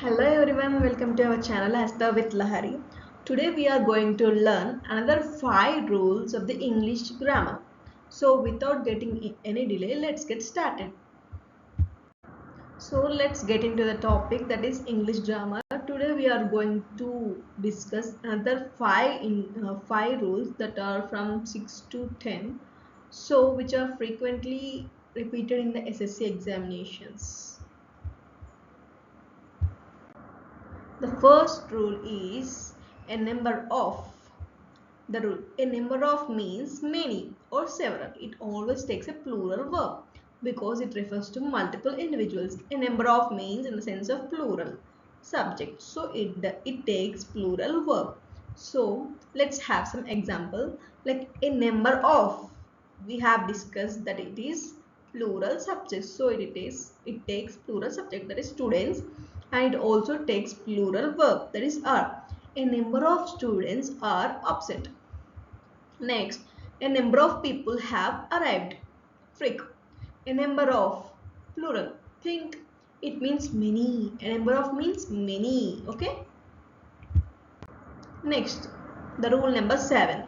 Hello everyone, welcome to our channel Asta with Lahari. Today we are going to learn another 5 rules of the English grammar. So without getting any delay, let's get started. So let's get into the topic, that is English grammar. Today we are going to discuss another 5 rules that are from 6 to 10. So which are frequently repeated in the SSC examinations. The first rule is a number of. The rule, a number of means many or several. It always takes a plural verb because it refers to multiple individuals. A number of means in the sense of plural subject. So it takes plural verb. So let's have some example, like a number of. We have discussed that it is plural subject. So it takes plural subject, that is students, and it also takes plural verb, that is are. A number of students are absent. Next, a number of people have arrived. Freak. A number of, plural. Think. It means many. A number of means many. Okay. Next, the rule number 7.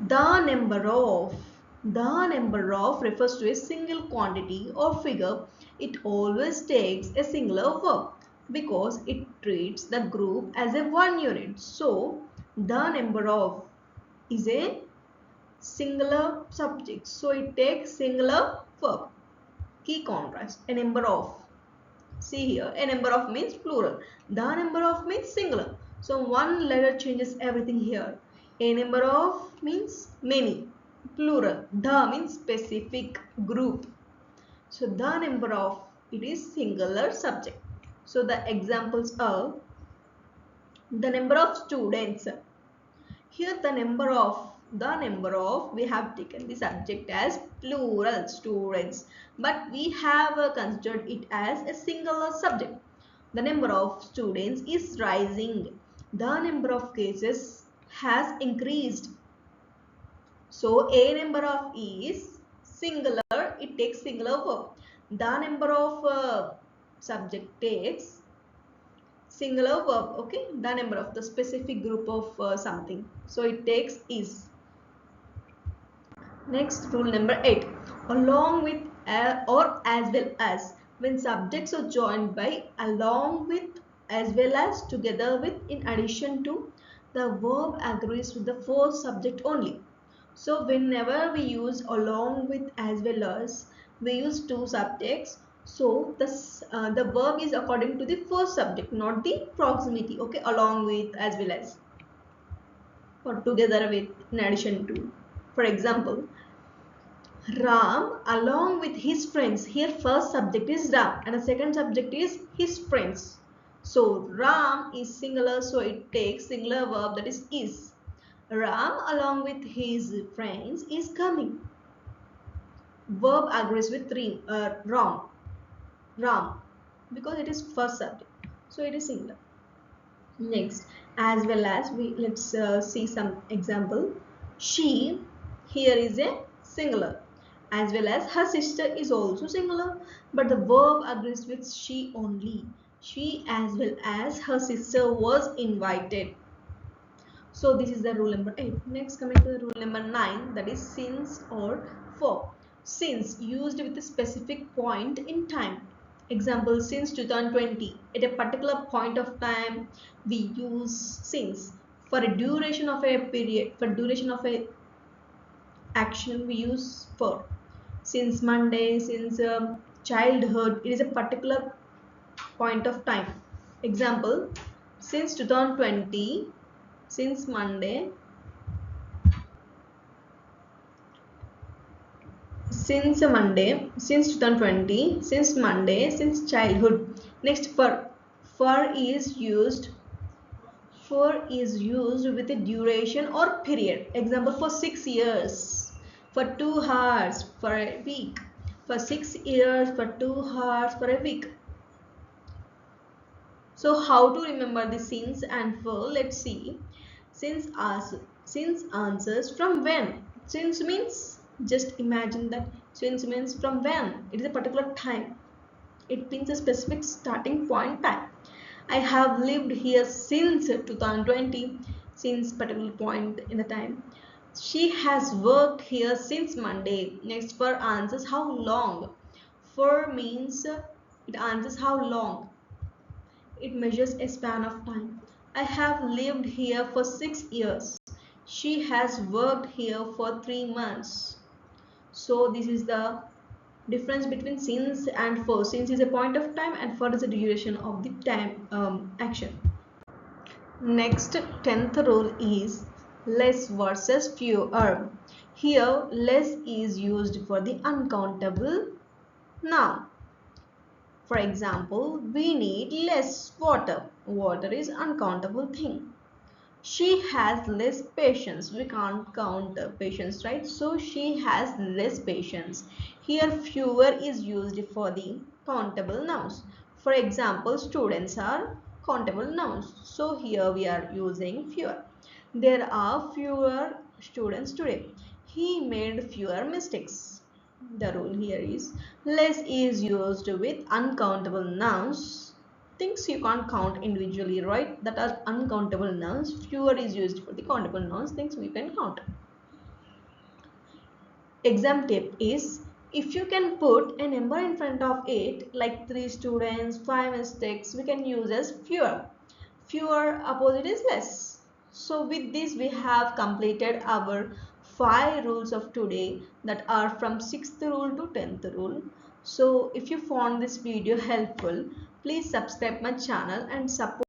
The number of. The number of refers to a single quantity or figure. It always takes a singular verb because it treats the group as a one unit. So, the number of is a singular subject. So, it takes singular verb. Key contrast, a number of. See here, a number of means plural. The number of means singular. So one letter changes everything here. A number of means many, plural. The means specific group. So the number of, it is singular subject. So the examples are the number of students. Here the number of, we have taken the subject as plural students, but we have considered it as a singular subject. The number of students is rising. The number of cases has increased. So a number of is singular, it takes singular verb. The number of subject takes singular verb. Okay, the number of the specific group of something, so it takes is. Next, rule number 8, along with or as well as. When subjects are joined by along with, as well as, together with, in addition to, the verb agrees with the first subject only. So whenever we use along with, as well as, we use two subjects. So the verb is according to the first subject, not the proximity. Okay, along with, as well as, or together with, in addition to. For example, Ram along with his friends. Here first subject is Ram and the second subject is his friends. So Ram is singular, so it takes singular verb, that is. Ram along with his friends is coming. Verb agrees with Ram because it is first subject, so it is singular. Next, as well as, let's see some example. She, here is a singular. As well as, her sister is also singular, but the verb agrees with she only. She as well as her sister was invited. So this is the rule number 8. Next, coming to the rule number 9, that is since or for. Since used with a specific point in time. Example, since 2020. At a particular point of time, we use since. For a duration of a period, for duration of a action, we use for. Since Monday, since childhood, it is a particular point of time. Example, since 2020, since Monday, since 2020, since Monday, since childhood. Next, for. For is used with a duration or period. Example, for 6 years, for 2 hours, for a week. For 6 years, for 2 hours, for a week. So how to remember the since and for? Let's see. Since answers from when. Since means, just imagine that since means from when. It is a particular time. It means a specific starting point time. I have lived here since 2020, since particular point in the time. She has worked here since Monday. Next, for answers how long. For means it answers how long. It measures a span of time. I have lived here for 6 years. She has worked here for 3 months. So this is the difference between since and for. Since is a point of time and for is the duration of the time action. Next, 10th rule is less versus fewer. Here, less is used for the uncountable noun. For example, we need less water. Water is uncountable thing. She has less patience. We can't count patience, right? So she has less patience. Here fewer is used for the countable nouns. For example, students are countable nouns. So here we are using fewer. There are fewer students today. He made fewer mistakes. The rule here is less is used with uncountable nouns, things you can't count individually, right? That are uncountable nouns. Fewer is used for the countable nouns, things we can count. Exam tip is, if you can put a number in front of it, like 3 students, 5 mistakes, we can use as fewer. Fewer opposite is less. So with this we have completed our 5 rules of today, that are from 6th rule to 10th rule. So if you found this video helpful, please subscribe my channel and support